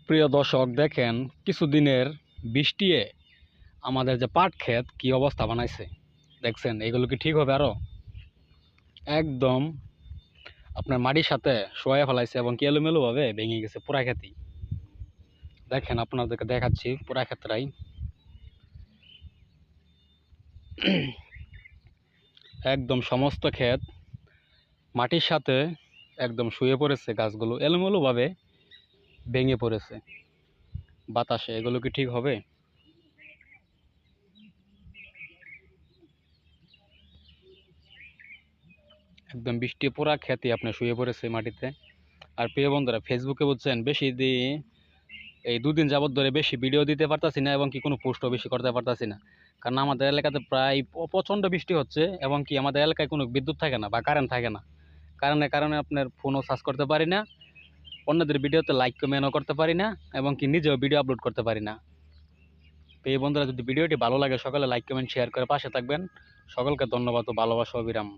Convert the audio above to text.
প্রিয় দর্শক, দেখেন কিছুদিনের বৃষ্টিয়ে আমাদের যে পাট ক্ষেত কি অবস্থা বানাইছে। দেখছেন এগুলো কি ঠিক হবে? আরো একদম আপনার মাটির সাথে শোয়া ফেলাইছে এবং কি এলোমেলো ভাবে ভেঙে গেছে পুরা ক্ষেতই। দেখেন আপনাদেরকে দেখাচ্ছি পুরা ক্ষেতটাই একদম সমস্ত ক্ষেত মাটির সাথে একদম শুয়ে পড়েছে, গাছগুলো এলোমেলো ভাবে ভেঙে পড়েছে বাতাসে। এগুলো কি ঠিক হবে? একদম বৃষ্টি পুরা ক্ষেতই আপনি শুয়ে পড়েছে মাটিতে। আর প্রিয় বন্ধুরা, ফেসবুকে বুঝছেন বেশি এই দুদিন যাবত ধরে বেশি ভিডিও দিতে পারতাছি না এবং কি কোনো পোস্টও বেশি করতে পারতাছি না, কারণ আমাদের এলাকাতে প্রায় প্রচণ্ড বৃষ্টি হচ্ছে এবং কি আমাদের এলাকায় কোনো বিদ্যুৎ থাকে না বা কারেন্ট থাকে না। কারণে আপনার ফোনও চার্জ করতে পারি না, অন্যদের ভিডিওতে লাইক কমেন্টও করতে পারি না এবং কি নিজেও ভিডিও আপলোড করতে পারি না। তো এই বন্ধুরা, যদি ভিডিওটি ভালো লাগে সকলে লাইক কমেন্ট শেয়ার করে পাশে থাকবেন। সকলকে ধন্যবাদ ও ভালোবাসা অবিরাম।